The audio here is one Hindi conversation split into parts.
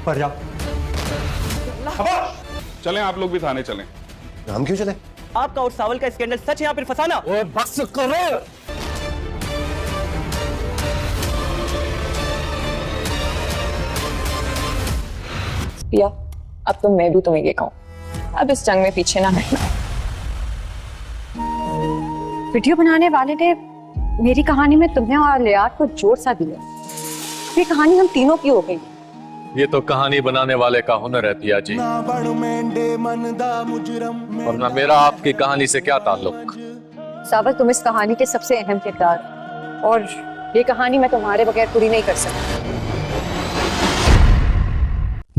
पर जाओ। चलें आप लोग भी थाने चलें। हम क्यों चले? आपका और सावल का स्कैंडल सच है या फिर फसाना? ओए बस करो। पिया, अब तो मैं भी तुम्हें ये कहूँ, अब इस जंग में पीछे ना हटना। वीडियो बनाने वाले ने मेरी कहानी में तुम्हें और लियार को जोड़ सा दिया। ये कहानी हम तीनों की हो गई। ये तो कहानी बनाने वाले का हुनर है पिया जी, और ना मेरा आपकी कहानी से क्या ताल्लुक। सावल, तुम इस कहानी के सबसे अहम किरदार, और ये कहानी मैं तुम्हारे बगैर पूरी नहीं कर सकती।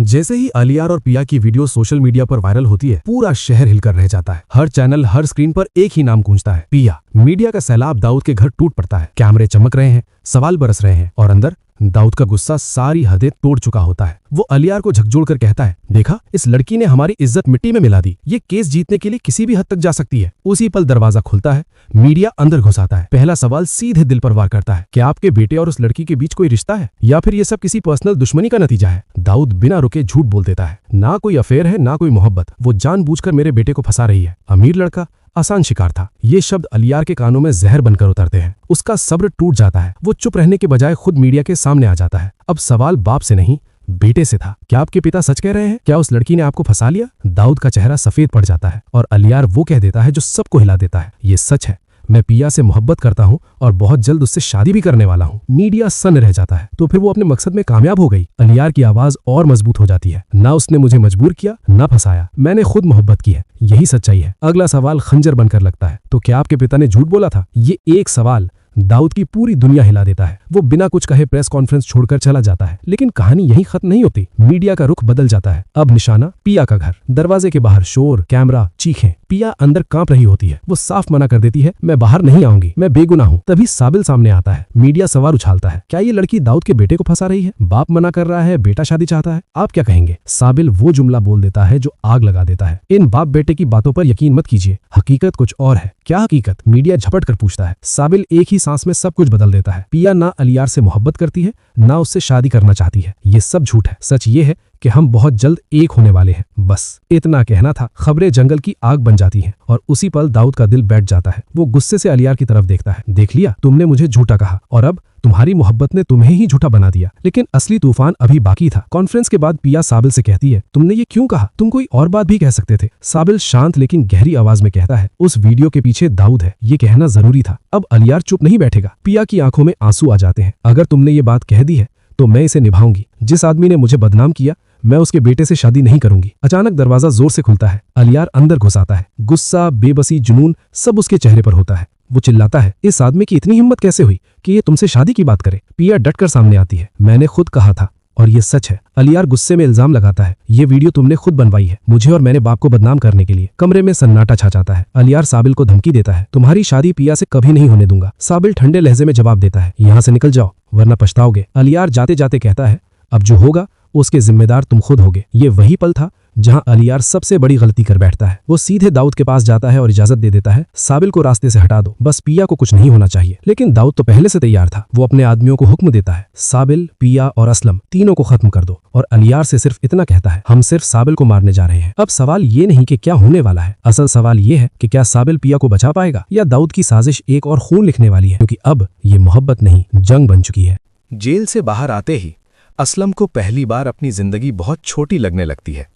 जैसे ही अलियार और पिया की वीडियो सोशल मीडिया पर वायरल होती है, पूरा शहर हिलकर रह जाता है। हर चैनल, हर स्क्रीन पर एक ही नाम गूंजता है, पिया। मीडिया का सैलाब दाऊद के घर टूट पड़ता है। कैमरे चमक रहे हैं, सवाल बरस रहे हैं, और अंदर दाऊद का गुस्सा सारी हदें तोड़ चुका होता है। वो अलियार को झकझोर कर कहता है, देखा, इस लड़की ने हमारी इज्जत मिट्टी में मिला दी। ये केस जीतने के लिए किसी भी हद तक जा सकती है। उसी पल दरवाजा खुलता है, मीडिया अंदर घुस आता है। पहला सवाल सीधे दिल पर वार करता है, क्या आपके बेटे और उस लड़की के बीच कोई रिश्ता है, या फिर ये सब किसी पर्सनल दुश्मनी का नतीजा है? दाऊद बिना रुके झूठ बोल देता है, ना कोई अफेयर है, ना कोई मोहब्बत। वो जानबूझकर मेरे बेटे को फंसा रही है। अमीर लड़का, आसान शिकार था। ये शब्द अलियार के कानों में जहर बनकर उतरते हैं। उसका सब्र टूट जाता है। वो चुप रहने के बजाय खुद मीडिया के सामने आ जाता है। अब सवाल बाप से नहीं, बेटे से था। क्या आपके पिता सच कह रहे हैं? क्या उस लड़की ने आपको फंसा लिया? दाऊद का चेहरा सफेद पड़ जाता है, और अलियार वो कह देता है जो सबको हिला देता है, ये सच है, मैं पिया से मोहब्बत करता हूँ और बहुत जल्द उससे शादी भी करने वाला हूँ। मीडिया सन्न रह जाता है। तो फिर वो अपने मकसद में कामयाब हो गई। अलियार की आवाज और मजबूत हो जाती है, ना उसने मुझे मजबूर किया, ना फंसाया, मैंने खुद मोहब्बत की है, यही सच्चाई है। अगला सवाल खंजर बनकर लगता है, तो क्या आपके पिता ने झूठ बोला था? ये एक सवाल दाऊद की पूरी दुनिया हिला देता है। वो बिना कुछ कहे प्रेस कॉन्फ्रेंस छोड़कर चला जाता है। लेकिन कहानी यहीं खत्म नहीं होती। मीडिया का रुख बदल जाता है। अब निशाना पिया का घर। दरवाजे के बाहर शोर, कैमरा, चीखें। पिया अंदर कांप रही होती है। वो साफ मना कर देती है, मैं बाहर नहीं आऊंगी, मैं बेगुनाह हूँ। तभी साबिल सामने आता है। मीडिया सवाल उछालता है, क्या ये लड़की दाऊद के बेटे को फंसा रही है? बाप मना कर रहा है, बेटा शादी चाहता है, आप क्या कहेंगे? साबिल वो जुमला बोल देता है जो आग लगा देता है, इन बाप बेटे की बातों पर यकीन मत कीजिए, हकीकत कुछ और है। क्या हकीकत? मीडिया झपट कर पूछता है। साबिल एक ही सांस में सब कुछ बदल देता है। पिया ना अलियार से मोहब्बत करती है, ना उससे शादी करना चाहती है। ये सब झूठ है। सच ये है कि हम बहुत जल्द एक होने वाले हैं। बस इतना कहना था। खबरें जंगल की आग बन जाती हैं, और उसी पल दाऊद का दिल बैठ जाता है। वो गुस्से से अलियार की तरफ देखता है। देख लिया, तुमने मुझे झूठा कहा, और अब तुम्हारी मोहब्बत ने तुम्हें ही झूठा बना दिया। लेकिन असली तूफान अभी बाकी था। कॉन्फ्रेंस के बाद पिया साबिल से कहती है, तुमने ये क्यों कहा? तुम कोई और बात भी कह सकते थे। साबिल शांत लेकिन गहरी आवाज में कहता है, उस वीडियो के पीछे दाऊद है, ये कहना जरूरी था। अब अलियार चुप नहीं बैठेगा। पिया की आंखों में आंसू आ जाते हैं। अगर तुमने ये बात कह दी है तो मैं इसे निभाऊंगी। जिस आदमी ने मुझे बदनाम किया, मैं उसके बेटे से शादी नहीं करूंगी। अचानक दरवाजा जोर से खुलता है। अलियार अंदर घुस आता है। गुस्सा, बेबसी, जुनून सब उसके चेहरे पर होता है। वो चिल्लाता है, इस आदमी की इतनी हिम्मत कैसे हुई कि ये तुमसे शादी की बात करे? पिया डटकर सामने आती है, मैंने खुद कहा था, और ये सच है। अलियार गुस्से में इल्जाम लगाता है, ये वीडियो तुमने खुद बनवाई है, मुझे और मेरे बाप को बदनाम करने के लिए। कमरे में सन्नाटा छा जाता है। अलियार साबिल को धमकी देता है, तुम्हारी शादी पिया से कभी नहीं होने दूंगा। साबिल ठंडे लहजे में जवाब देता है, यहाँ से निकल जाओ वरना पछताओगे। अलियार जाते जाते कहता है, अब जो होगा उसके जिम्मेदार तुम खुद होगे। ये वही पल था जहां अलियार सबसे बड़ी गलती कर बैठता है। वो सीधे दाऊद के पास जाता है और इजाजत दे देता है, साबिल को रास्ते से हटा दो, बस पिया को कुछ नहीं होना चाहिए। लेकिन दाऊद तो पहले से तैयार था। वो अपने आदमियों को हुक्म देता है, साबिल, पिया और असलम तीनों को खत्म कर दो, और अलियार से सिर्फ इतना कहता है, हम सिर्फ साबिल को मारने जा रहे हैं। अब सवाल ये नहीं कि क्या होने वाला है, असल सवाल ये है कि क्या साबिल पिया को बचा पाएगा, या दाऊद की साजिश एक और खून लिखने वाली है, क्योंकि अब ये मोहब्बत नहीं, जंग बन चुकी है। जेल से बाहर आते ही असलम को पहली बार अपनी जिंदगी बहुत छोटी लगने लगती है।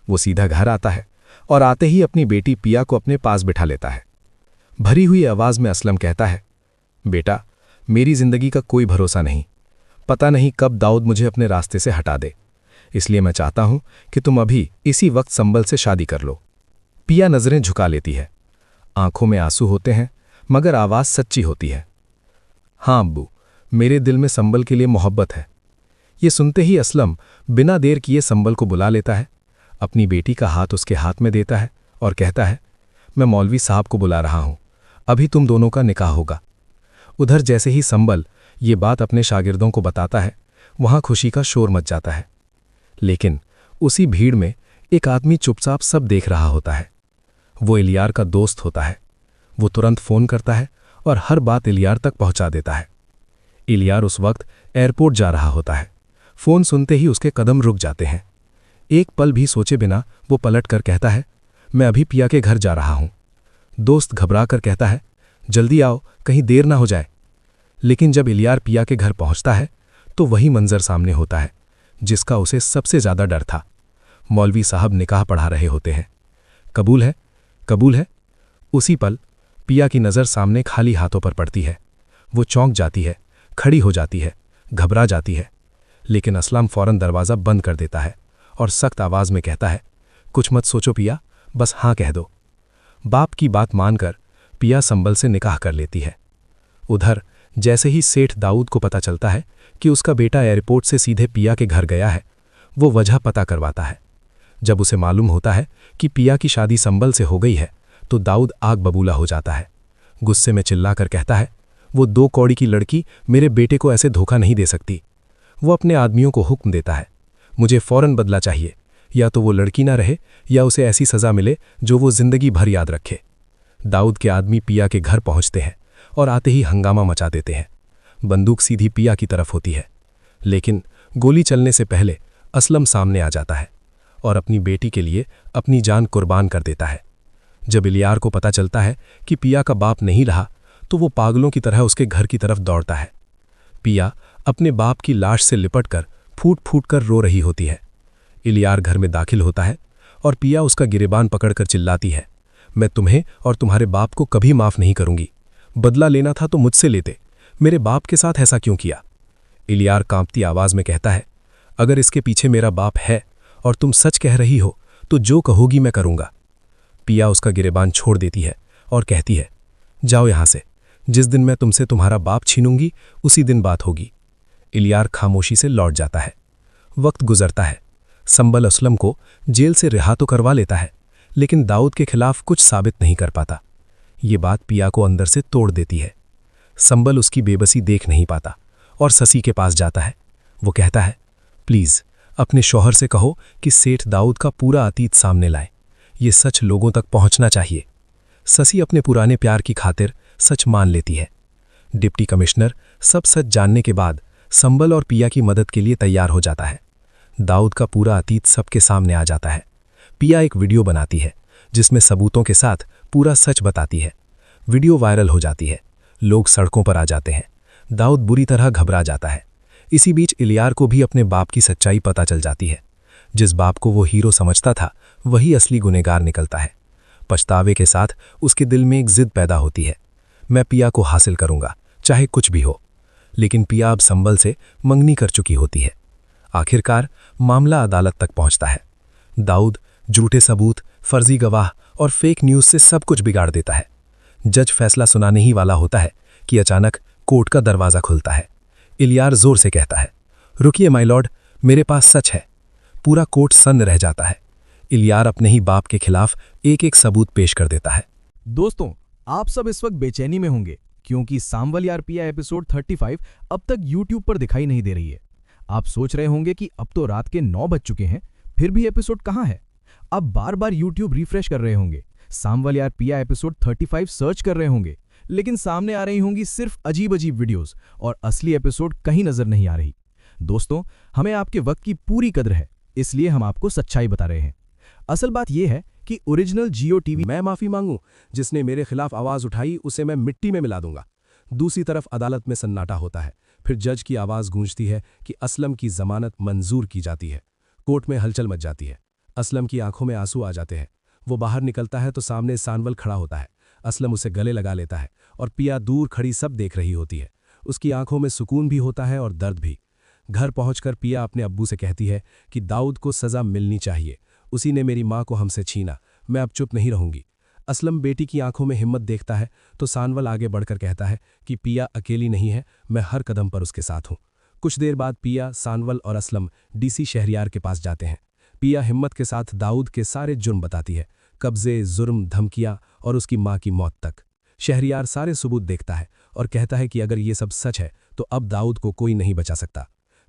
वो सीधा घर आता है और आते ही अपनी बेटी पिया को अपने पास बिठा लेता है। भरी हुई आवाज में असलम कहता है, बेटा, मेरी जिंदगी का कोई भरोसा नहीं, पता नहीं कब दाऊद मुझे अपने रास्ते से हटा दे, इसलिए मैं चाहता हूं कि तुम अभी इसी वक्त संबल से शादी कर लो। पिया नजरें झुका लेती है, आंखों में आंसू होते हैं, मगर आवाज सच्ची होती है। हाँ अब्बू, मेरे दिल में संबल के लिए मोहब्बत है। ये सुनते ही असलम बिना देर किए संबल को बुला लेता है, अपनी बेटी का हाथ उसके हाथ में देता है और कहता है, मैं मौलवी साहब को बुला रहा हूं, अभी तुम दोनों का निकाह होगा। उधर जैसे ही संबल ये बात अपने शागिर्दों को बताता है, वहां खुशी का शोर मच जाता है। लेकिन उसी भीड़ में एक आदमी चुपचाप सब देख रहा होता है। वो इलियार का दोस्त होता है। वो तुरंत फोन करता है और हर बात इलियार तक पहुंचा देता है। इलियार उस वक्त एयरपोर्ट जा रहा होता है। फोन सुनते ही उसके कदम रुक जाते हैं। एक पल भी सोचे बिना वो पलट कर कहता है, मैं अभी पिया के घर जा रहा हूं। दोस्त घबरा कर कहता है, जल्दी आओ, कहीं देर ना हो जाए। लेकिन जब इलियार पिया के घर पहुंचता है तो वही मंजर सामने होता है जिसका उसे सबसे ज्यादा डर था। मौलवी साहब निकाह पढ़ा रहे होते हैं। कबूल है, कबूल है। उसी पल पिया की नज़र सामने खाली हाथों पर पड़ती है। वो चौंक जाती है, खड़ी हो जाती है, घबरा जाती है। लेकिन असलम फौरन दरवाज़ा बंद कर देता है और सख्त आवाज़ में कहता है, कुछ मत सोचो पिया, बस हाँ कह दो। बाप की बात मानकर पिया संबल से निकाह कर लेती है। उधर जैसे ही सेठ दाऊद को पता चलता है कि उसका बेटा एयरपोर्ट से सीधे पिया के घर गया है, वो वजह पता करवाता है। जब उसे मालूम होता है कि पिया की शादी संबल से हो गई है तो दाऊद आग बबूला हो जाता है। गुस्से में चिल्लाकर कहता है, वो 2 कौड़ी की लड़की मेरे बेटे को ऐसे धोखा नहीं दे सकती। वो अपने आदमियों को हुक्म देता है, मुझे फौरन बदला चाहिए, या तो वो लड़की ना रहे या उसे ऐसी सज़ा मिले जो वो जिंदगी भर याद रखे। दाऊद के आदमी पिया के घर पहुंचते हैं और आते ही हंगामा मचा देते हैं। बंदूक सीधी पिया की तरफ होती है, लेकिन गोली चलने से पहले असलम सामने आ जाता है और अपनी बेटी के लिए अपनी जान कुर्बान कर देता है। जब इलियार को पता चलता है कि पिया का बाप नहीं रहा तो वो पागलों की तरह उसके घर की तरफ दौड़ता है। पिया अपने बाप की लाश से लिपटकर फूट फूट कर रो रही होती है। इलियार घर में दाखिल होता है और पिया उसका गिरेबान पकड़कर चिल्लाती है, मैं तुम्हें और तुम्हारे बाप को कभी माफ नहीं करूंगी। बदला लेना था तो मुझसे लेते, मेरे बाप के साथ ऐसा क्यों किया? इलियार कांपती आवाज में कहता है, अगर इसके पीछे मेरा बाप है और तुम सच कह रही हो तो जो कहोगी मैं करूंगा। पिया उसका गिरेबान छोड़ देती है और कहती है, जाओ यहां से, जिस दिन मैं तुमसे तुम्हारा बाप छीनूंगी उसी दिन बात होगी। इलियार खामोशी से लौट जाता है। वक्त गुजरता है। संबल असलम को जेल से रिहा तो करवा लेता है, लेकिन दाऊद के खिलाफ कुछ साबित नहीं कर पाता। ये बात पिया को अंदर से तोड़ देती है। संबल उसकी बेबसी देख नहीं पाता और ससी के पास जाता है। वो कहता है, प्लीज अपने शौहर से कहो कि सेठ दाऊद का पूरा अतीत सामने लाए, ये सच लोगों तक पहुंचना चाहिए। ससी अपने पुराने प्यार की खातिर सच मान लेती है। डिप्टी कमिश्नर सब सच जानने के बाद संबल और पिया की मदद के लिए तैयार हो जाता है। दाऊद का पूरा अतीत सबके सामने आ जाता है। पिया एक वीडियो बनाती है जिसमें सबूतों के साथ पूरा सच बताती है। वीडियो वायरल हो जाती है, लोग सड़कों पर आ जाते हैं। दाऊद बुरी तरह घबरा जाता है। इसी बीच इलियार को भी अपने बाप की सच्चाई पता चल जाती है। जिस बाप को वो हीरो समझता था वही असली गुनहगार निकलता है। पछतावे के साथ उसके दिल में एक जिद पैदा होती है, मैं पिया को हासिल करूंगा चाहे कुछ भी हो। लेकिन पिया अब संबल से मंगनी कर चुकी होती है। आखिरकार मामला अदालत तक पहुंचता है। दाऊद झूठे सबूत, फर्जी गवाह और फेक न्यूज से सब कुछ बिगाड़ देता है। जज फैसला सुनाने ही वाला होता है कि अचानक कोर्ट का दरवाजा खुलता है। इलियार जोर से कहता है, रुकिए माय लॉर्ड, मेरे पास सच है। पूरा कोर्ट सन्न रह जाता है। इलियार अपने ही बाप के खिलाफ एक एक सबूत पेश कर देता है। दोस्तों, आप सब इस वक्त बेचैनी में होंगे क्योंकि सांवल यार पिया एपिसोड 35 अब तक YouTube पर दिखाई नहीं दे रही है। आप सोच रहे होंगे कि अब तो रात के 9 बज चुके हैं, फिर भी एपिसोड कहाँ है? आप बार बार YouTube रिफ्रेश कर रहे होंगे, सांवल यार पिया एपिसोड 35 सर्च कर रहे होंगे, लेकिन सामने आ रही होंगी सिर्फ अजीब अजीब वीडियोस और असली एपिसोड कहीं नजर नहीं आ रही। दोस्तों, हमें आपके वक्त की पूरी कद्र है, इसलिए हम आपको सच्चाई बता रहे हैं। असल बात यह है कि ओरिजिनल जियो टीवी, मैं माफी मांगू, जिसने मेरे खिलाफ आवाज उठाई उसे मैं मिट्टी में मिला दूंगा। दूसरी तरफ अदालत में सन्नाटा होता है। फिर जज की आवाज गूंजती है कि असलम की जमानत मंजूर की जाती है। कोर्ट में हलचल मच जाती है। असलम की आंखों में आंसू आ जाते हैं। वो बाहर निकलता है तो सामने सांवल खड़ा होता है। असलम उसे गले लगा लेता है और पिया दूर खड़ी सब देख रही होती है। उसकी आंखों में सुकून भी होता है और दर्द भी। घर पहुंचकर पिया अपने अब्बू से कहती है कि दाऊद को सजा मिलनी चाहिए, उसी ने मेरी मां को हमसे छीना, मैं अब चुप नहीं रहूंगी। असलम बेटी की आंखों में हिम्मत देखता है तो सांवल आगे बढ़कर कहता है कि पिया अकेली नहीं है, मैं हर कदम पर उसके साथ हूं। कुछ देर बाद पिया, सांवल और असलम डीसी शहरियार के पास जाते हैं। पिया हिम्मत के साथ दाऊद के सारे जुर्म बताती है, कब्जे, जुर्म, धमकियां और उसकी मां की मौत तक। शहरियार सारे सबूत देखता है और कहता है कि अगर ये सब सच है तो अब दाऊद को कोई नहीं बचा सकता।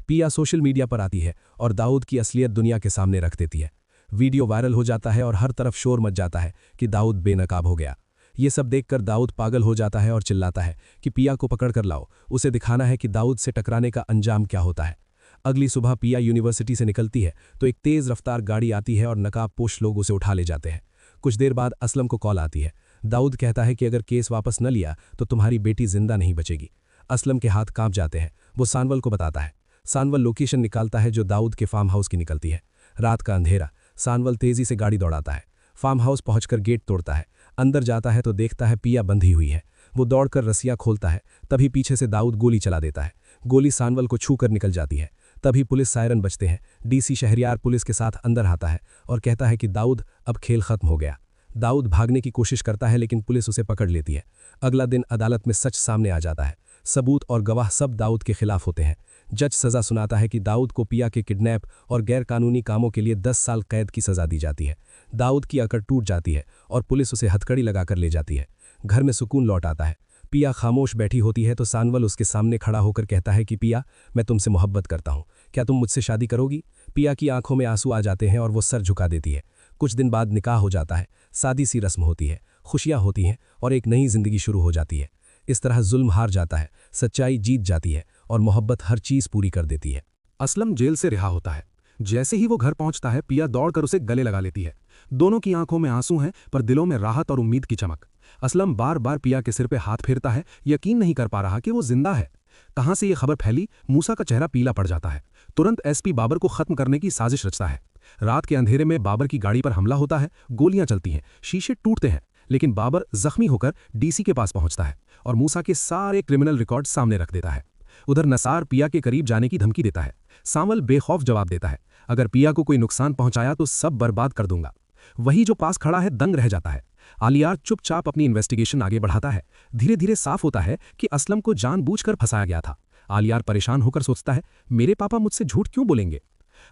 पिया सोशल मीडिया पर आती है और दाऊद की असलियत दुनिया के सामने रख देती है। वीडियो वायरल हो जाता है और हर तरफ शोर मच जाता है कि दाऊद बेनकाब हो गया। ये सब देखकर दाऊद पागल हो जाता है और चिल्लाता है कि पिया को पकड़ कर लाओ, उसे दिखाना है कि दाऊद से टकराने का अंजाम क्या होता है। अगली सुबह पिया यूनिवर्सिटी से निकलती है तो एक तेज रफ्तार गाड़ी आती है और नकाबपोश लोग उसे उठा ले जाते हैं। कुछ देर बाद असलम को कॉल आती है। दाऊद कहता है कि अगर केस वापस न लिया तो तुम्हारी बेटी जिंदा नहीं बचेगी। असलम के हाथ कांप जाते हैं। वो सानवल को बताता है। सानवल लोकेशन निकालता है जो दाऊद के फार्म हाउस की निकलती है। रात का अंधेरा। सानवल तेजी से गाड़ी दौड़ाता है। फार्म हाउस पहुंचकर गेट तोड़ता है। अंदर जाता है तो देखता है पिया बंधी हुई है। वो दौड़कर रस्सियां खोलता है। तभी पीछे से दाऊद गोली चला देता है। गोली सानवल को छूकर निकल जाती है। तभी पुलिस सायरन बजते हैं। डीसी शहरियार पुलिस के साथ अंदर आता है और कहता है कि दाऊद अब खेल खत्म हो गया। दाऊद भागने की कोशिश करता है लेकिन पुलिस उसे पकड़ लेती है। अगला दिन अदालत में सच सामने आ जाता है। सबूत और गवाह सब दाऊद के खिलाफ होते हैं। जज सजा सुनाता है कि दाऊद को पिया के किडनैप और गैरकानूनी कामों के लिए 10 साल कैद की सजा दी जाती है। दाऊद की अकड़ टूट जाती है और पुलिस उसे हथकड़ी लगाकर ले जाती है। घर में सुकून लौट आता है। पिया खामोश बैठी होती है तो सानवल उसके सामने खड़ा होकर कहता है कि पिया, मैं तुमसे मोहब्बत करता हूँ, क्या तुम मुझसे शादी करोगी? पिया की आंखों में आंसू आ जाते हैं और वो सर झुका देती है। कुछ दिन बाद निकाह हो जाता है। सादी सी रस्म होती है, खुशियां होती हैं और एक नई जिंदगी शुरू हो जाती है। इस तरह जुल्म हार जाता है, सच्चाई जीत जाती है और मोहब्बत हर चीज पूरी कर देती है। असलम जेल से रिहा होता है। जैसे ही वो घर पहुंचता है पिया दौड़कर उसे गले लगा लेती है। दोनों की आंखों में आंसू हैं पर दिलों में राहत और उम्मीद की चमक। असलम बार बार पिया के सिर पे हाथ फेरता है, यकीन नहीं कर पा रहा कि वो जिंदा है। कहां से ये खबर फैली? मूसा का चेहरा पीला पड़ जाता है। तुरंत एसपी बाबर को खत्म करने की साजिश रचता है। रात के अंधेरे में बाबर की गाड़ी पर हमला होता है। गोलियां चलती हैं, शीशे टूटते हैं, लेकिन बाबर जख्मी होकर डीसी के पास पहुंचता है और मूसा के सारे क्रिमिनल रिकॉर्ड सामने रख देता है। उधर नसार पिया के करीब जाने की धमकी देता है। सावल बेखौफ जवाब देता है, अगर पिया को कोई नुकसान पहुंचाया तो सब बर्बाद कर दूंगा। वही जो पास खड़ा है दंग रह जाता है। आलियार चुपचाप अपनी इन्वेस्टिगेशन आगे बढ़ाता है। धीरे धीरे साफ होता है कि असलम को जानबूझकर फंसाया गया था। आलियार परेशान होकर सोचता है, मेरे पापा मुझसे झूठ क्यों बोलेंगे?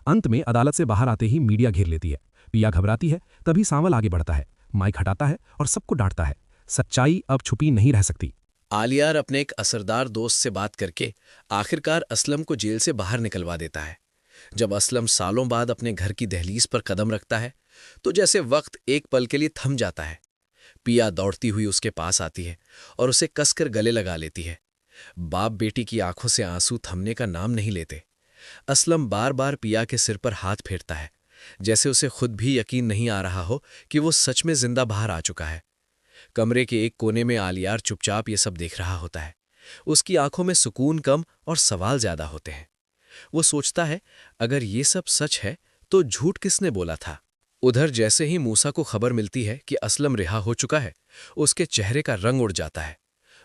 अंत में अदालत से बाहर आते ही मीडिया घेर लेती है। पिया घबराती है। तभी सावल आगे बढ़ता है, माइक हटाता है और सबको डांटता है, सच्चाई अब छुपी नहीं रह सकती। आलियार अपने एक असरदार दोस्त से बात करके आखिरकार असलम को जेल से बाहर निकलवा देता है। जब असलम सालों बाद अपने घर की दहलीज पर कदम रखता है तो जैसे वक्त एक पल के लिए थम जाता है। पिया दौड़ती हुई उसके पास आती है और उसे कसकर गले लगा लेती है। बाप बेटी की आंखों से आंसू थमने का नाम नहीं लेते। असलम बार बार पिया के सिर पर हाथ फेरता है, जैसे उसे खुद भी यकीन नहीं आ रहा हो कि वो सच में जिंदा बाहर आ चुका है। कमरे के एक कोने में आलियार चुपचाप ये सब देख रहा होता है। उसकी आंखों में सुकून कम और सवाल ज्यादा होते हैं। वो सोचता है, अगर ये सब सच है तो झूठ किसने बोला था? उधर जैसे ही मूसा को खबर मिलती है कि असलम रिहा हो चुका है, उसके चेहरे का रंग उड़ जाता है।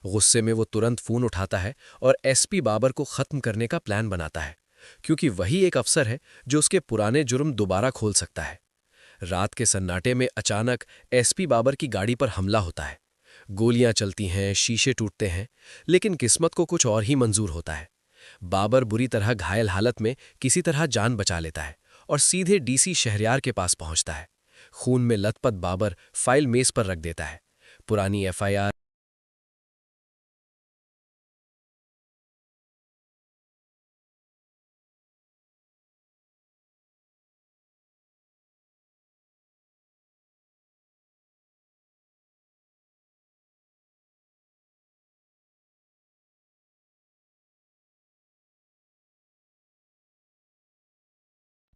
गुस्से में वो तुरंत फोन उठाता है और एसपी बाबर को खत्म करने का प्लान बनाता है, क्योंकि वही एक अफसर है जो उसके पुराने जुर्म दोबारा खोल सकता है। रात के सन्नाटे में अचानक एसपी बाबर की गाड़ी पर हमला होता है। गोलियां चलती हैं, शीशे टूटते हैं, लेकिन किस्मत को कुछ और ही मंजूर होता है। बाबर बुरी तरह घायल हालत में किसी तरह जान बचा लेता है और सीधे डीसी शहरियार के पास पहुंचता है। खून में लथपथ बाबर फाइल मेज पर रख देता है। पुरानी एफआईआर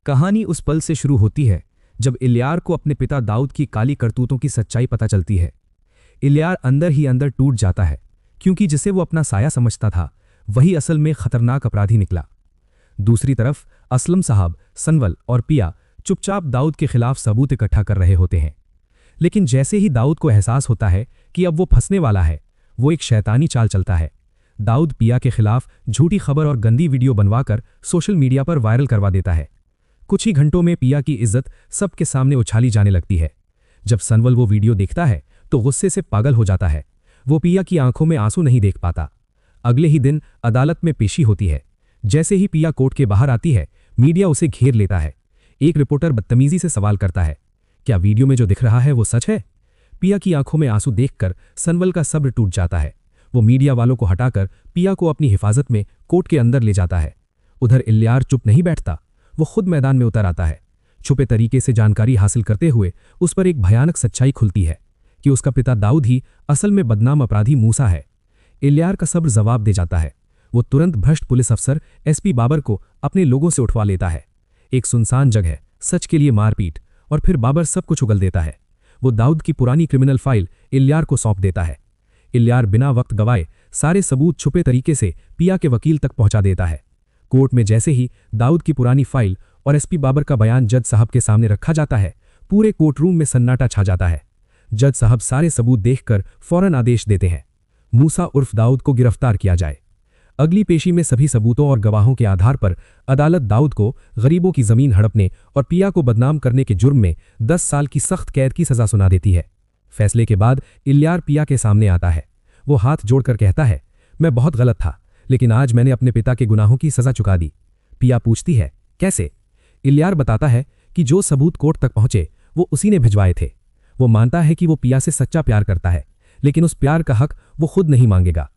कहानी उस पल से शुरू होती है जब इलियार को अपने पिता दाऊद की काली करतूतों की सच्चाई पता चलती है। इलियार अंदर ही अंदर टूट जाता है, क्योंकि जिसे वो अपना साया समझता था वही असल में खतरनाक अपराधी निकला। दूसरी तरफ असलम साहब, सनवल और पिया चुपचाप दाऊद के खिलाफ सबूत इकट्ठा कर रहे होते हैं। लेकिन जैसे ही दाऊद को एहसास होता है कि अब वो फंसने वाला है, वो एक शैतानी चाल चलता है। दाऊद पिया के खिलाफ झूठी खबर और गंदी वीडियो बनवाकर सोशल मीडिया पर वायरल करवा देता है। कुछ ही घंटों में पिया की इज्जत सबके सामने उछाली जाने लगती है। जब सनवल वो वीडियो देखता है तो गुस्से से पागल हो जाता है। वो पिया की आंखों में आंसू नहीं देख पाता। अगले ही दिन अदालत में पेशी होती है। जैसे ही पिया कोर्ट के बाहर आती है, मीडिया उसे घेर लेता है। एक रिपोर्टर बदतमीजी से सवाल करता है, क्या वीडियो में जो दिख रहा है वो सच है? पिया की आंखों में आंसू देखकर सनवल का सब्र टूट जाता है। वो मीडिया वालों को हटाकर पिया को अपनी हिफाजत में कोर्ट के अंदर ले जाता है। उधर इलियार चुप नहीं बैठता, वो खुद मैदान में उतर आता है। छुपे तरीके से जानकारी हासिल करते हुए उस पर एक भयानक सच्चाई खुलती है कि उसका पिता दाऊद ही असल में बदनाम अपराधी मूसा है। इलियार का सब्र जवाब दे जाता है। वो तुरंत भ्रष्ट पुलिस अफसर एसपी बाबर को अपने लोगों से उठवा लेता है। एक सुनसान जगह, सच के लिए मारपीट, और फिर बाबर सब कुछ उगल देता है। वो दाऊद की पुरानी क्रिमिनल फाइल इलियार को सौंप देता है। इलियार बिना वक्त गवाए सारे सबूत छुपे तरीके से पिया के वकील तक पहुंचा देता है। कोर्ट में जैसे ही दाऊद की पुरानी फाइल और एसपी बाबर का बयान जज साहब के सामने रखा जाता है, पूरे कोर्ट रूम में सन्नाटा छा जाता है। जज साहब सारे सबूत देखकर फौरन आदेश देते हैं, मूसा उर्फ दाऊद को गिरफ्तार किया जाए। अगली पेशी में सभी सबूतों और गवाहों के आधार पर अदालत दाऊद को गरीबों की जमीन हड़पने और पिया को बदनाम करने के जुर्म में 10 साल की सख्त कैद की सजा सुना देती है। फैसले के बाद इलियार पिया के सामने आता है। वो हाथ जोड़कर कहता है, मैं बहुत गलत था, लेकिन आज मैंने अपने पिता के गुनाहों की सजा चुका दी। पिया पूछती है, कैसे? इलियार बताता है कि जो सबूत कोर्ट तक पहुंचे वो उसी ने भिजवाए थे। वो मानता है कि वो पिया से सच्चा प्यार करता है, लेकिन उस प्यार का हक वो खुद नहीं मांगेगा।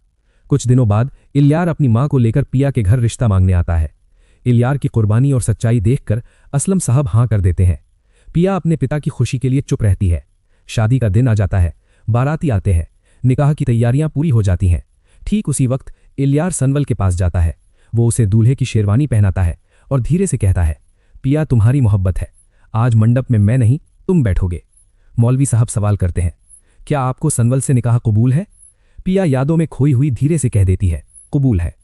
कुछ दिनों बाद इलियार अपनी मां को लेकर पिया के घर रिश्ता मांगने आता है। इलियार की कुर्बानी और सच्चाई देखकर असलम साहब हां कर देते हैं। पिया अपने पिता की खुशी के लिए चुप रहती है। शादी का दिन आ जाता है, बाराती आते हैं, निकाह की तैयारियां पूरी हो जाती हैं। ठीक उसी वक्त इलियार सनवल के पास जाता है। वो उसे दूल्हे की शेरवानी पहनाता है और धीरे से कहता है, पिया तुम्हारी मोहब्बत है, आज मंडप में मैं नहीं तुम बैठोगे। मौलवी साहब सवाल करते हैं, क्या आपको सनवल से निकाह कबूल है? पिया यादों में खोई हुई धीरे से कह देती है, कबूल है।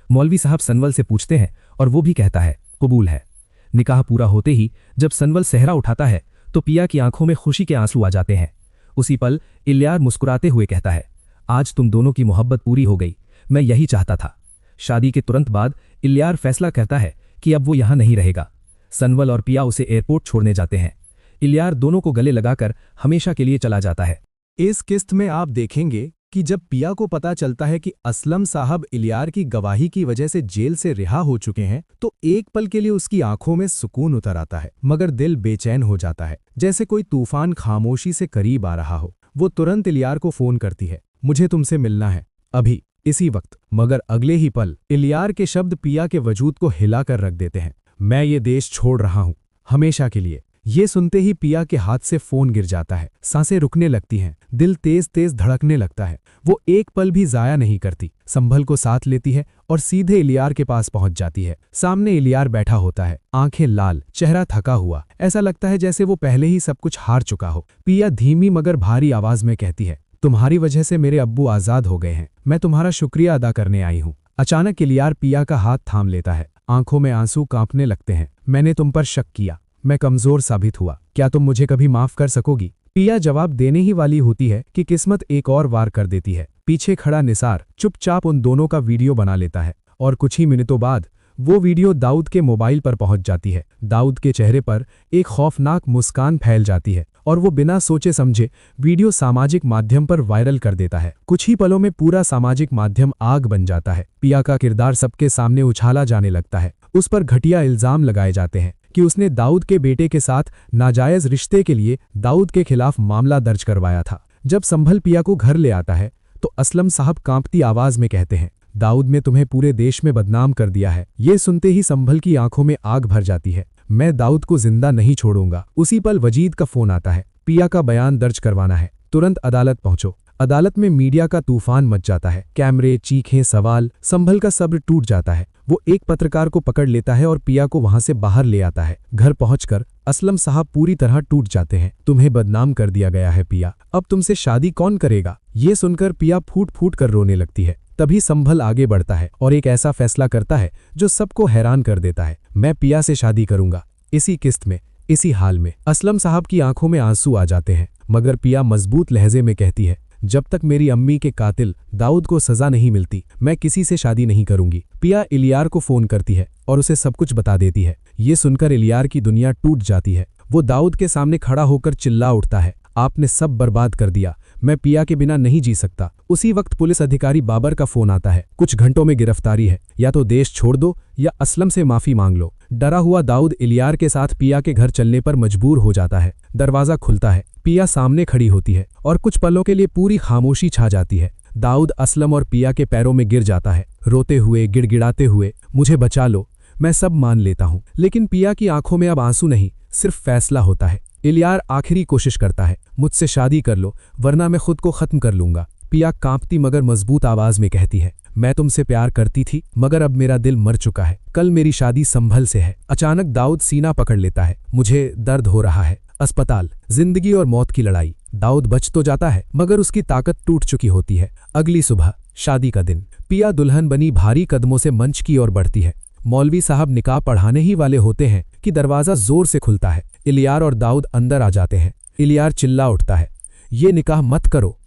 मौलवी साहब सनवल से पूछते हैं और वो भी कहता है, कबूल है। निकाह पूरा होते ही जब सनवल सेहरा उठाता है तो पिया की आंखों में खुशी के आंसू आ जाते हैं। उसी पल इलियार मुस्कुराते हुए कहता है, आज तुम दोनों की मोहब्बत पूरी हो गई, मैं यही चाहता था। शादी के तुरंत बाद इलियार फैसला करता है कि अब वो यहां नहीं रहेगा। सनवल और पिया उसे एयरपोर्ट छोड़ने जाते हैं। इलियार दोनों को गले लगाकर हमेशा के लिए चला जाता है। इस किस्त में आप देखेंगे कि जब पिया को पता चलता है कि असलम साहब इलियार की गवाही की वजह से जेल से रिहा हो चुके हैं, तो एक पल के लिए उसकी आंखों में सुकून उतर आता है, मगर दिल बेचैन हो जाता है, जैसे कोई तूफान खामोशी से करीब आ रहा हो। वो तुरंत इलियार को फोन करती है, मुझे तुमसे मिलना है, अभी, इसी वक्त। मगर अगले ही पल इलियार के शब्द पिया के वजूद को हिलाकर रख देते हैं, मैं ये देश छोड़ रहा हूं, हमेशा के लिए। ये सुनते ही पिया के हाथ से फोन गिर जाता है, सांसें रुकने लगती हैं, दिल तेज तेज धड़कने लगता है। वो एक पल भी जाया नहीं करती, संभल को साथ लेती है और सीधे इलियार के पास पहुंच जाती है। सामने इलियार बैठा होता है, आंखें लाल, चेहरा थका हुआ, ऐसा लगता है जैसे वो पहले ही सब कुछ हार चुका हो। पिया धीमी मगर भारी आवाज में कहती है, तुम्हारी वजह से मेरे अब्बू आजाद हो गए हैं, मैं तुम्हारा शुक्रिया अदा करने आई हूँ। अचानक इलियार पिया का हाथ थाम लेता है, आंखों में आंसू कांपने लगते हैं। मैंने तुम पर शक किया, मैं कमजोर साबित हुआ, क्या तुम मुझे कभी माफ कर सकोगी? पिया जवाब देने ही वाली होती है कि किस्मत एक और वार कर देती है। पीछे खड़ा निसार चुपचाप उन दोनों का वीडियो बना लेता है और कुछ ही मिनटों बाद वो वीडियो दाऊद के मोबाइल पर पहुंच जाती है। दाऊद के चेहरे पर एक खौफनाक मुस्कान फैल जाती है और वो बिना सोचे समझे वीडियो सामाजिक माध्यम पर वायरल कर देता है। कुछ ही पलों में पूरा सामाजिक माध्यम आग बन जाता है। पिया का किरदार सबके सामने उछाला जाने लगता है। उस पर घटिया इल्जाम लगाए जाते हैं कि उसने दाऊद के बेटे के साथ नाजायज रिश्ते के लिए दाऊद के खिलाफ मामला दर्ज करवाया था। जब संभल पिया को घर ले आता है तो असलम साहब कांपती आवाज में कहते हैं, दाऊद ने तुम्हें पूरे देश में बदनाम कर दिया है। ये सुनते ही संभल की आंखों में आग भर जाती है। मैं दाऊद को जिंदा नहीं छोड़ूंगा। उसी पल वजीद का फोन आता है, पिया का बयान दर्ज करवाना है, तुरंत अदालत पहुंचो। अदालत में मीडिया का तूफान मच जाता है, कैमरे, चीखें, सवाल। संभल का सब्र टूट जाता है। वो एक पत्रकार को पकड़ लेता है और पिया को वहां से बाहर ले आता है। घर पहुंचकर असलम साहब पूरी तरह टूट जाते हैं। तुम्हें बदनाम कर दिया गया है पिया, अब तुमसे शादी कौन करेगा? ये सुनकर पिया फूट फूट कर रोने लगती है। तभी संभल आगे बढ़ता है और एक ऐसा फैसला करता है जो सबको हैरान कर देता है, मैं पिया से शादी करूंगा। इसी किस्त में, इसी हाल में। असलम साहब की आंखों में आंसू आ जाते हैं, मगर पिया मजबूत लहजे में कहती है, जब तक मेरी अम्मी के कातिल दाऊद को सजा नहीं मिलती, मैं किसी से शादी नहीं करूंगी। पिया इलियार को फोन करती है और उसे सब कुछ बता देती है। ये सुनकर इलियार की दुनिया टूट जाती है। वो दाऊद के सामने खड़ा होकर चिल्ला उठता है, आपने सब बर्बाद कर दिया, मैं पिया के बिना नहीं जी सकता। उसी वक्त पुलिस अधिकारी बाबर का फोन आता है, कुछ घंटों में गिरफ्तारी है, या तो देश छोड़ दो या असलम से माफी मांग लो। डरा हुआ दाऊद इलियार के साथ पिया के घर चलने पर मजबूर हो जाता है। दरवाजा खुलता है, पिया सामने खड़ी होती है और कुछ पलों के लिए पूरी खामोशी छा जाती है। दाऊद असलम और पिया के पैरों में गिर जाता है, रोते हुए, गिड़गिड़ाते हुए, मुझे बचा लो, मैं सब मान लेता हूँ। लेकिन पिया की आंखों में अब आंसू नहीं, सिर्फ फैसला होता है। इलियार आखिरी कोशिश करता है, मुझसे शादी कर लो वरना मैं खुद को खत्म कर लूंगा। पिया कांपती मगर मजबूत आवाज में कहती है, मैं तुमसे प्यार करती थी मगर अब मेरा दिल मर चुका है। कल मेरी शादी संभल से है। अचानक दाऊद सीना पकड़ लेता है। मुझे दर्द हो रहा है। अस्पताल, जिंदगी और मौत की लड़ाई। दाऊद बच तो जाता है मगर उसकी ताकत टूट चुकी होती है। अगली सुबह, शादी का दिन। पिया दुल्हन बनी भारी कदमों से मंच की ओर बढ़ती है। मौलवी साहब निकाह पढ़ाने ही वाले होते हैं कि दरवाजा जोर से खुलता है। इलियार और दाऊद अंदर आ जाते हैं। इलियार चिल्ला उठता है, ये निकाह मत करो।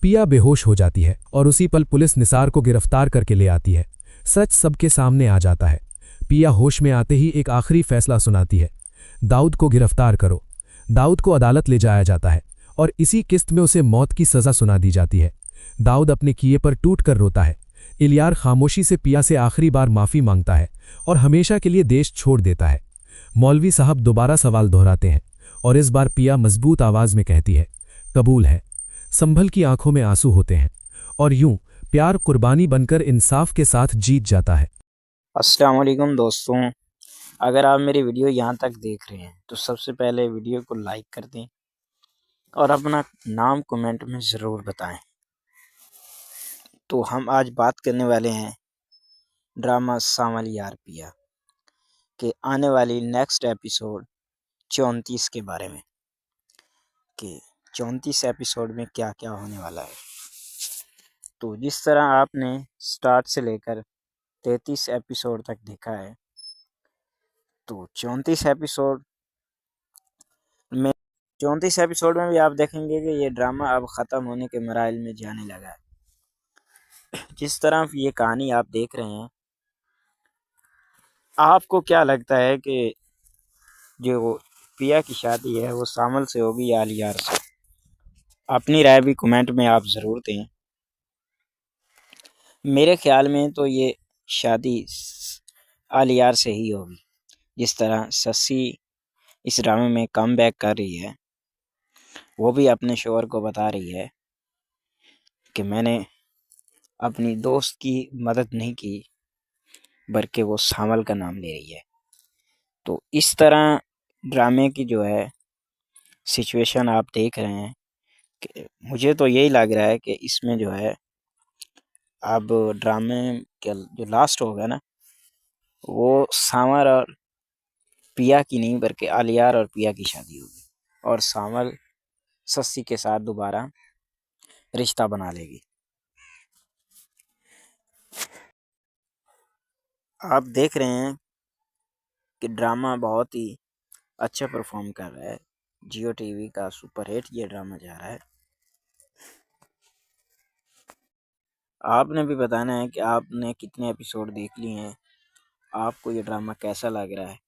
पिया बेहोश हो जाती है और उसी पल पुलिस निसार को गिरफ्तार करके ले आती है। सच सबके सामने आ जाता है। पिया होश में आते ही एक आखिरी फैसला सुनाती है, दाऊद को गिरफ्तार करो। दाऊद को अदालत ले जाया जाता है और इसी किस्त में उसे मौत की सजा सुना दी जाती है। दाऊद अपने किए पर टूट कर रोता है। इलियार खामोशी से पिया से आखिरी बार माफी मांगता है और हमेशा के लिए देश छोड़ देता है। मौलवी साहब दोबारा सवाल दोहराते हैं और इस बार पिया मजबूत आवाज में कहती है, कबूल है। संभल की आंखों में आंसू होते हैं और यूं प्यार कुर्बानी बनकर इंसाफ के साथ जीत जाता है। अस्सलाम वालेकुम दोस्तों, अगर आप मेरी वीडियो यहाँ तक देख रहे हैं तो सबसे पहले वीडियो को लाइक कर दें और अपना नाम कमेंट में ज़रूर बताएं। तो हम आज बात करने वाले हैं ड्रामा सांवल यार पिया के आने वाली नेक्स्ट एपिसोड 34 के बारे में कि 34 एपिसोड में क्या क्या होने वाला है। तो जिस तरह आपने स्टार्ट से लेकर 33 एपिसोड तक देखा है, तो 34 एपिसोड में भी आप देखेंगे कि ये ड्रामा अब ख़त्म होने के मराइल में जाने लगा है। जिस तरह ये कहानी आप देख रहे हैं, आपको क्या लगता है कि जो पिया की शादी है वो सामल से होगी या अलियार से? अपनी राय भी कमेंट में आप ज़रूर दें। मेरे ख्याल में तो ये शादी अलियार से ही होगी। जिस तरह ससी इस ड्रामे में कम बैक कर रही है, वो भी अपने शोहर को बता रही है कि मैंने अपनी दोस्त की मदद नहीं की, बल्कि वो सामल का नाम ले रही है। तो इस तरह ड्रामे की जो है सिचुएशन आप देख रहे हैं कि मुझे तो यही लग रहा है कि इसमें जो है अब ड्रामे के जो लास्ट होगा ना, वो सामल और पिया की नहीं बल्कि अलियार और पिया की शादी होगी और सामल सस्सी के साथ दोबारा रिश्ता बना लेगी। आप देख रहे हैं कि ड्रामा बहुत ही अच्छा परफॉर्म कर रहा है। जियो टीवी का सुपर हिट ये ड्रामा जा रहा है। आपने भी बताना है कि आपने कितने एपिसोड देख लिए हैं, आपको ये ड्रामा कैसा लग रहा है।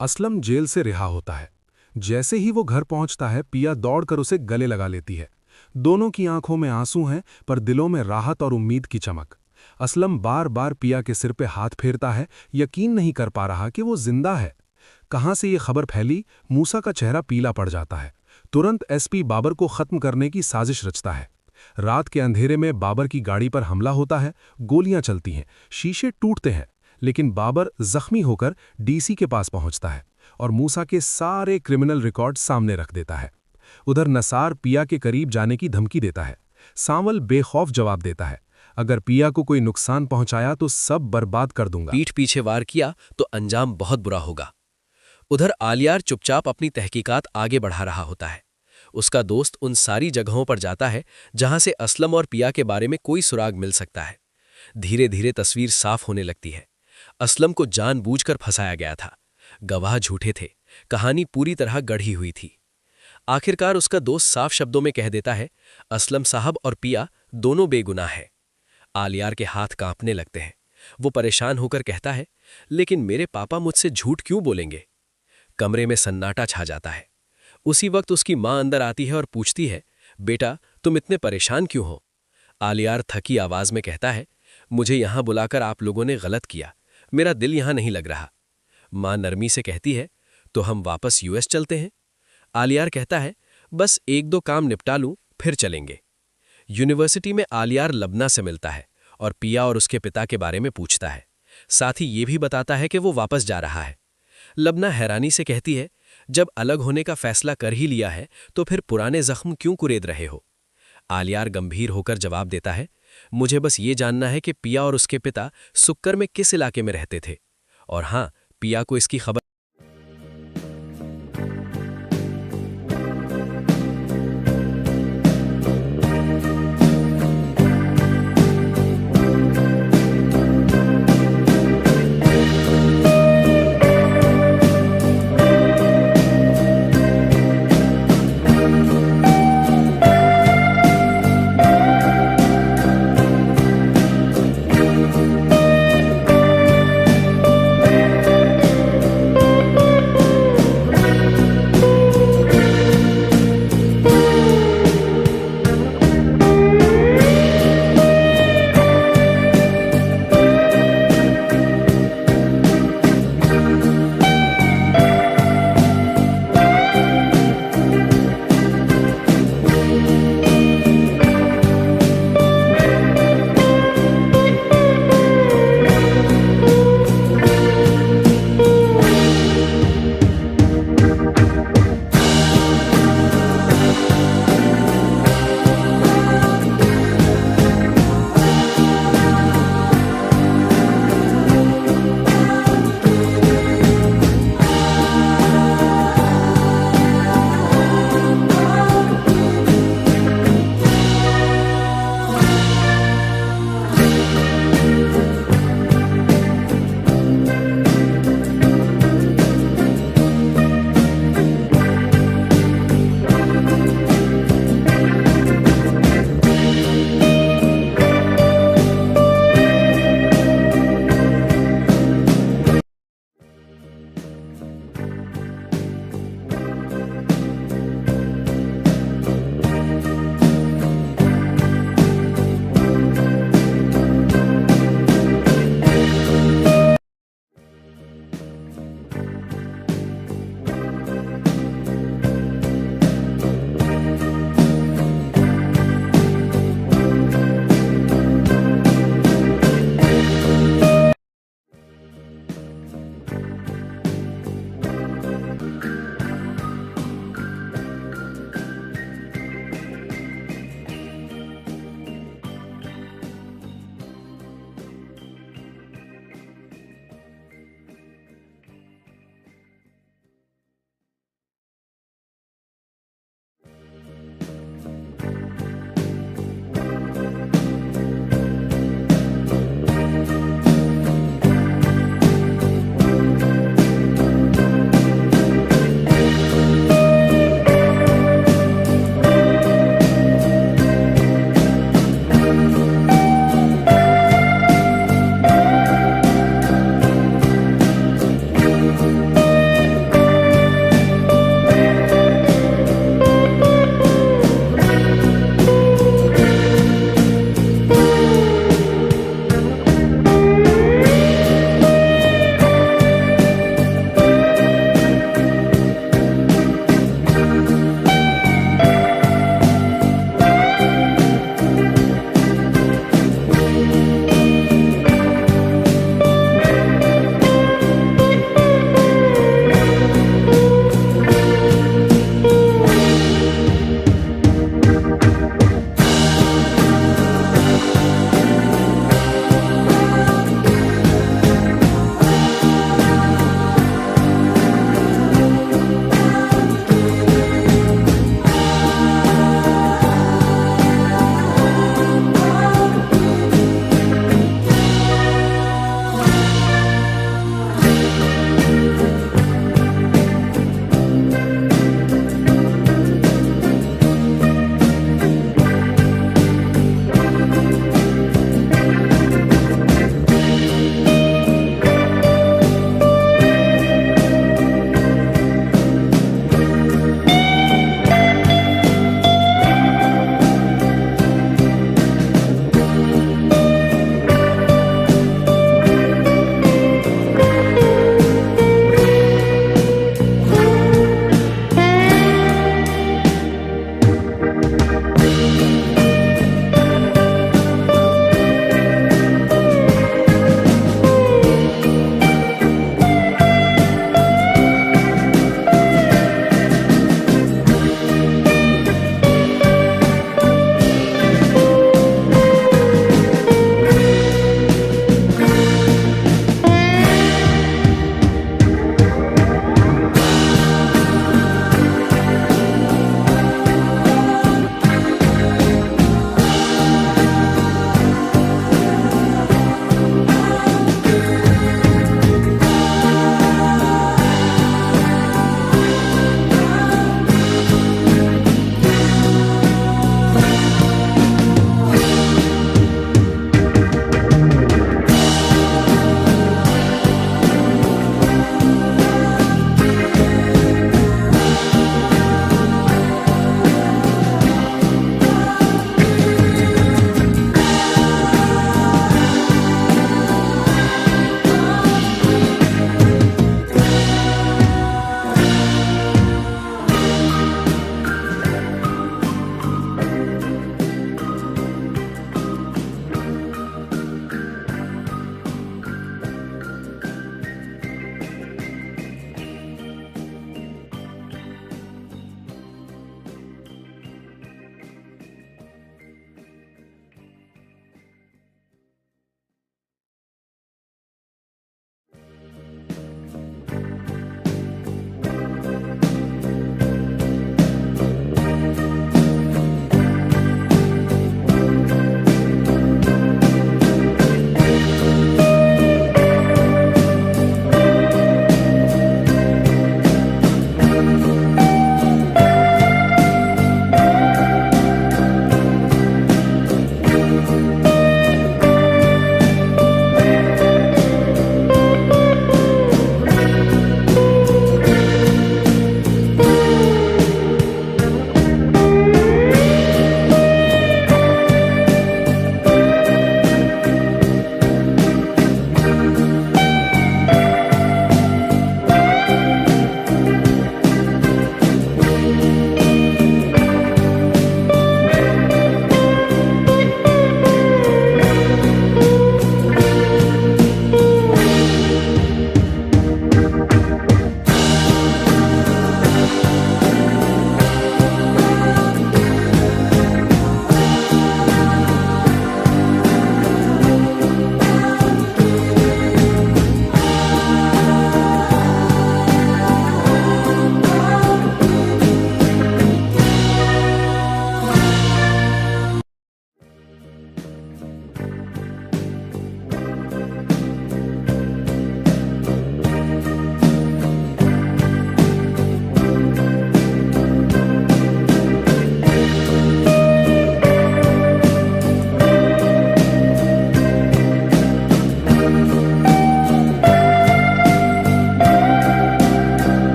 असलम जेल से रिहा होता है। जैसे ही वो घर पहुंचता है, पिया दौड़कर उसे गले लगा लेती है। दोनों की आंखों में आंसू हैं पर दिलों में राहत और उम्मीद की चमक। असलम बार बार पिया के सिर पे हाथ फेरता है, यकीन नहीं कर पा रहा कि वो जिंदा है। कहां से ये खबर फैली, मूसा का चेहरा पीला पड़ जाता है। तुरंत एसपी बाबर को खत्म करने की साजिश रचता है। रात के अंधेरे में बाबर की गाड़ी पर हमला होता है। गोलियां चलती हैं, शीशे टूटते हैं, लेकिन बाबर जख्मी होकर डीसी के पास पहुंचता है और मूसा के सारे क्रिमिनल रिकॉर्ड सामने रख देता है। उधर नसार पिया के करीब जाने की धमकी देता है। सांवल बेखौफ जवाब देता है, अगर पिया को कोई नुकसान पहुंचाया तो सब बर्बाद कर दूंगा। पीठ पीछे वार किया तो अंजाम बहुत बुरा होगा। उधर आलियार चुपचाप अपनी तहकीकात आगे बढ़ा रहा होता है। उसका दोस्त उन सारी जगहों पर जाता है जहां से असलम और पिया के बारे में कोई सुराग मिल सकता है। धीरे धीरे तस्वीर साफ होने लगती है। असलम को जानबूझकर फंसाया गया था। गवाह झूठे थे, कहानी पूरी तरह गढ़ी हुई थी। आखिरकार उसका दोस्त साफ शब्दों में कह देता है, असलम साहब और पिया दोनों बेगुनाह हैं। आलियार के हाथ कांपने लगते हैं। वो परेशान होकर कहता है, लेकिन मेरे पापा मुझसे झूठ क्यों बोलेंगे? कमरे में सन्नाटा छा जाता है। उसी वक्त उसकी मां अंदर आती है और पूछती है, बेटा तुम इतने परेशान क्यों हो? आलियार थकी आवाज में कहता है, मुझे यहां बुलाकर आप लोगों ने गलत किया, मेरा दिल यहां नहीं लग रहा। मां नरमी से कहती है, तो हम वापस यूएस चलते हैं? आलियार कहता है, बस एक दो काम निपटा लूं फिर चलेंगे। यूनिवर्सिटी में आलियार लबना से मिलता है और पिया और उसके पिता के बारे में पूछता है। साथ ही ये भी बताता है कि वो वापस जा रहा है। लबना हैरानी से कहती है, जब अलग होने का फैसला कर ही लिया है तो फिर पुराने जख्म क्यों कुरेद रहे हो? आलियार गंभीर होकर जवाब देता है, मुझे बस ये जानना है कि पिया और उसके पिता सुक्कर में किस इलाके में रहते थे, और हाँ, पिया को इसकी खबर